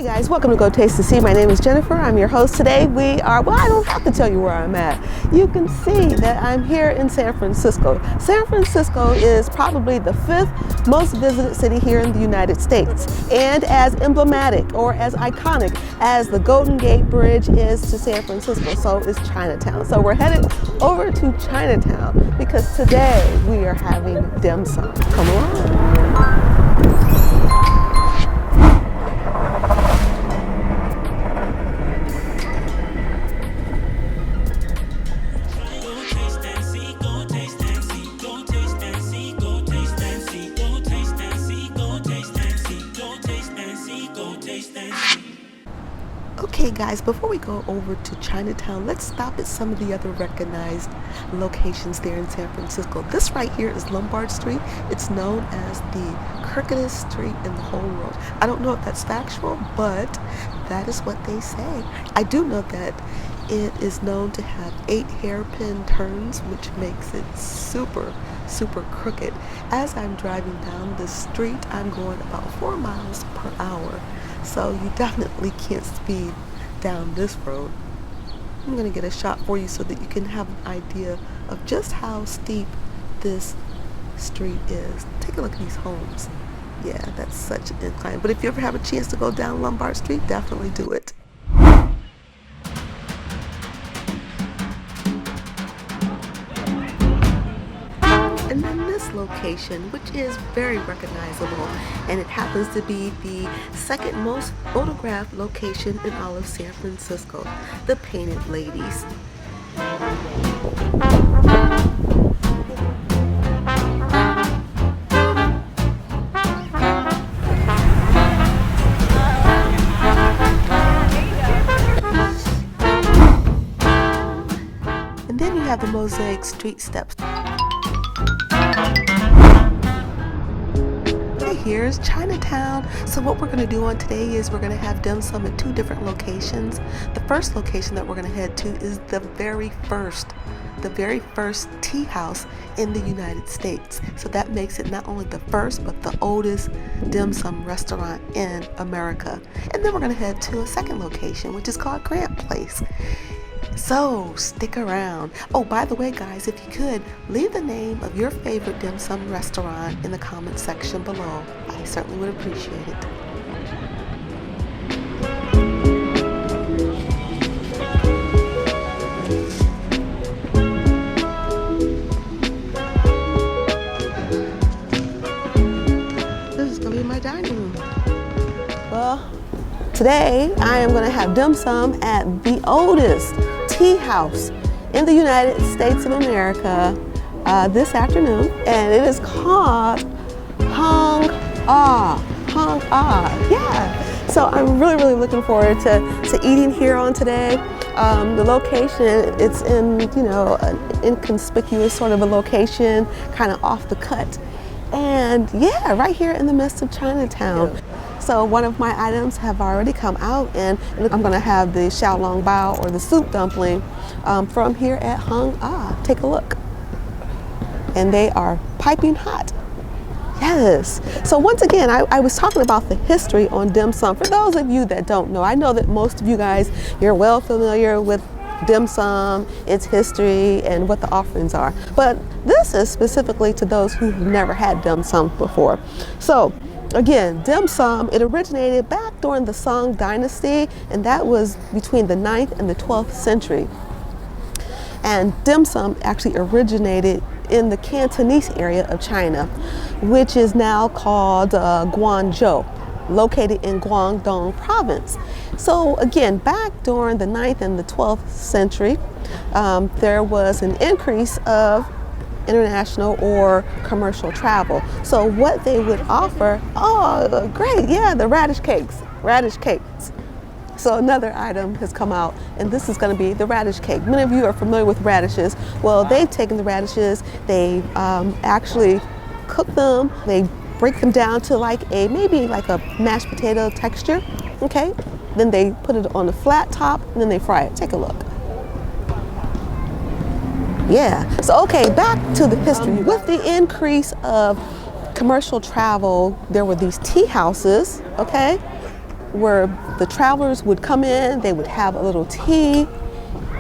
Hey guys, welcome to Go Taste to See. My name is Jennifer. I'm your host today. Well, I don't have to tell you where I'm at. You can see that I'm here in San Francisco. San Francisco is probably the 5th most visited city here in the United States. And as emblematic or as iconic as the Golden Gate Bridge is to San Francisco, so is Chinatown. So we're headed over to Chinatown because today we are having dim sum. Come along. Okay guys, before we go over to Chinatown, let's stop at some of the other recognized locations there in San Francisco. This right here is Lombard Street. It's known as the crookedest street in the whole world. I don't know if that's factual, but that is what they say. I do know that it is known to have 8 hairpin turns, which makes it super crooked. As I'm driving down the street, I'm going about 4 miles per hour. So you definitely can't speed down this road. I'm going to get a shot for you so that you can have an idea of just how steep this street is. Take a look at these homes. Yeah, that's such an incline. But if you ever have a chance to go down Lombard Street, definitely do it. And then this location, which is very recognizable, and it happens to be the second most photographed location in all of San Francisco, the Painted Ladies. And then you have the mosaic street steps. Here's Chinatown. So what we're going to do on today is we're going to have dim sum at 2 different locations. The first location that we're going to head to is the very first tea house in the United States. So that makes it not only the first but the oldest dim sum restaurant in America. And then we're going to head to a second location, which is called Grant Place. So stick around. Oh, by the way guys, if you could, leave the name of your favorite dim sum restaurant in the comment section below. I certainly would appreciate it. This is going to be my dining room. Well, today I am going to have dim sum at the oldest tea house in the United States of America this afternoon, and it is called Hung Ah. Yeah. So I'm really looking forward to eating here on today. The location, it's in, you know, an inconspicuous sort of a location, kind of off the cut, and yeah, right here in the midst of Chinatown. So one of my items have already come out, and I'm going to have the xiaolong bao, or the soup dumpling, from here at Hung Ah. Take a look. And they are piping hot. Yes. So once again, I was talking about the history on dim sum. For those of you that don't know, I know that most of you guys, you're well familiar with dim sum, its history, and what the offerings are. But this is specifically to those who've never had dim sum before. So again, dim sum, it originated back during the Song Dynasty, and that was between the 9th and the 12th century. And dim sum actually originated in the Cantonese area of China, which is now called Guangzhou, located in Guangdong province. So again, back during the 9th and the 12th century, there was an increase of international or commercial travel. So what they would offer, oh great, yeah, the radish cakes. So another item has come out, and this is going to be the radish cake. Many of you are familiar with radishes. Well, they've taken the radishes, they actually cook them, they break them down to maybe like a mashed potato texture, okay? Then they put it on a flat top, and then they fry it. Take a look. Yeah, so okay, back to the history. With the increase of commercial travel, there were these tea houses, okay? where the travelers would come in, they would have a little tea,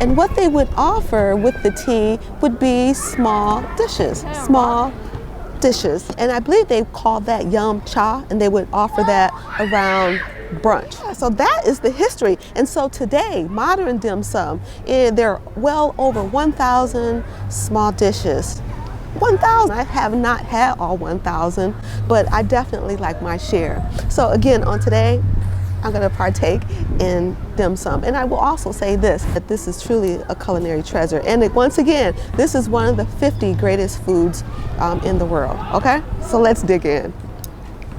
and what they would offer with the tea would be small dishes. And I believe they called that yum cha, and they would offer that around brunch. So that is the history. And so today, modern dim sum, there are well over 1,000 small dishes. 1,000. I have not had all 1,000, but I definitely like my share. So again, on today, I'm going to partake in dim sum. And I will also say this, that this is truly a culinary treasure. And once again, this is one of the 50 greatest foods in the world. Okay, so let's dig in.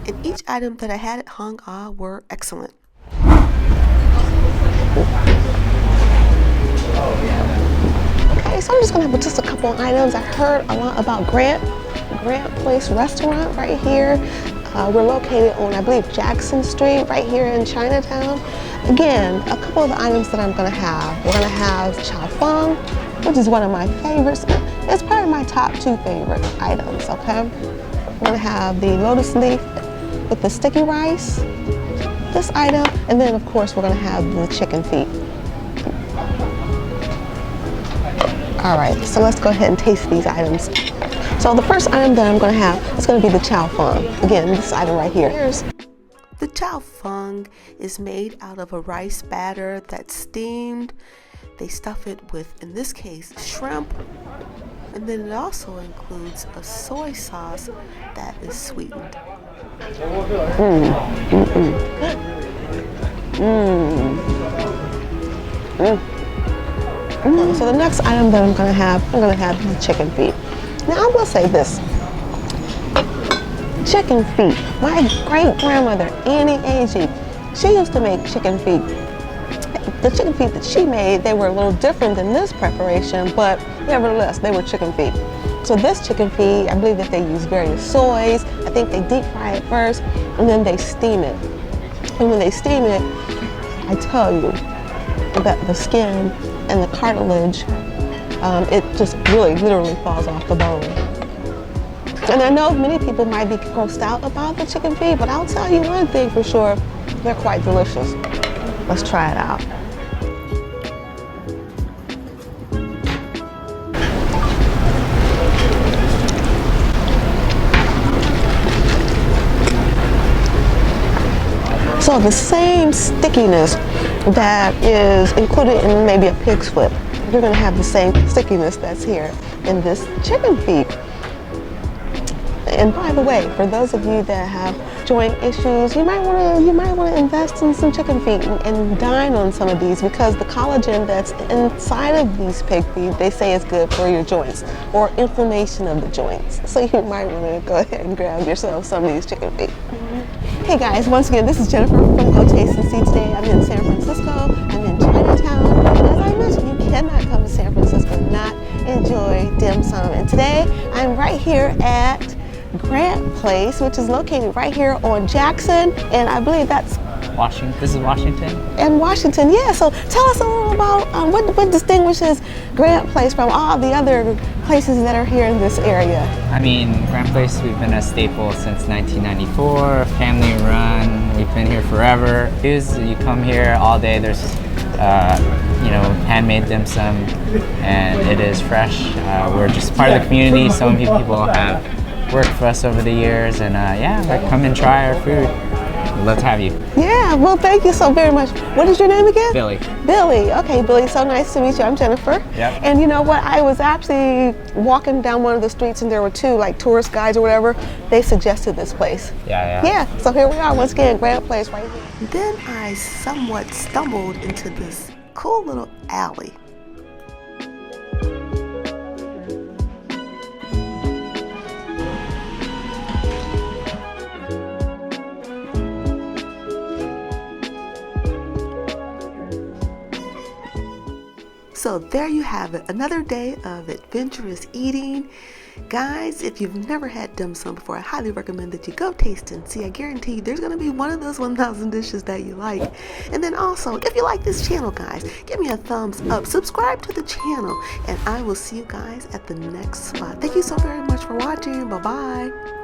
And each item that I had at Hong Kong were excellent. Okay, so I'm just gonna have just a couple of items. I heard a lot about Grant Place Restaurant right here. We're located on, I believe, Jackson Street, right here in Chinatown. Again, a couple of the items that I'm gonna have. We're gonna have chow fung, which is one of my favorites. It's probably my top 2 favorite items, okay? We're gonna have the lotus leaf with the sticky rice, this item, and then of course we're gonna have the chicken feet. All right, so let's go ahead and taste these items. So the first item that I'm gonna have is gonna be the chow fung. Again, this item right here. The chow fung is made out of a rice batter that's steamed. They stuff it with, in this case, shrimp. And then it also includes a soy sauce that is sweetened. So the next item that I'm gonna have the chicken feet. Now I will say this, chicken feet. My great grandmother, Annie Agee, she used to make chicken feet. The chicken feet that she made, they were a little different than this preparation, but nevertheless, they were chicken feet. So this chicken feet, I believe that they use various soys. I think they deep fry it first, and then they steam it. And when they steam it, I tell you that the skin and the cartilage, it just really literally falls off the bone. And I know many people might be grossed out about the chicken feet, but I'll tell you one thing for sure, they're quite delicious. Let's try it out. So the same stickiness that is included in maybe a pig's foot, you're gonna have the same stickiness that's here in this chicken feet. And by the way, for those of you that have joint issues, you might want to invest in some chicken feet and dine on some of these, because the collagen that's inside of these pig feet, they say is good for your joints or inflammation of the joints. So you might want to go ahead and grab yourself some of these chicken feet. Hey guys, once again, this is Jennifer from Go Taste and See. Today I'm in San Francisco. I'm in Chinatown. And as I mentioned, you cannot come to San Francisco and not enjoy dim sum. And today I'm right here at Grant Place, which is located right here on Jackson, and I believe that's Washington. This is Washington. In Washington, yeah. So tell us a little about what distinguishes Grant Place from all the other places that are here in this area. I mean, Grant Place, we've been a staple since 1994. Family run. We've been here forever. You come here all day. There's handmade dim sum, and it is fresh. We're just part of the community. So many people have worked for us over the years, and come and try our food. We'd love to have you. Yeah, well, thank you so very much. What is your name again? Billy. Billy. Okay, Billy, so nice to meet you. I'm Jennifer. Yep. And you know what? I was actually walking down one of the streets, and there were two tourist guides or whatever. They suggested this place. Yeah. So here we are once again, Grant Place right here. Then I somewhat stumbled into this cool little alley. So there you have it, another day of adventurous eating. Guys, if you've never had dim sum before, I highly recommend that you go taste and see. I guarantee you there's going to be one of those 1,000 dishes that you like. And then also, if you like this channel, guys, give me a thumbs up, subscribe to the channel, and I will see you guys at the next spot. Thank you so very much for watching. Bye-bye.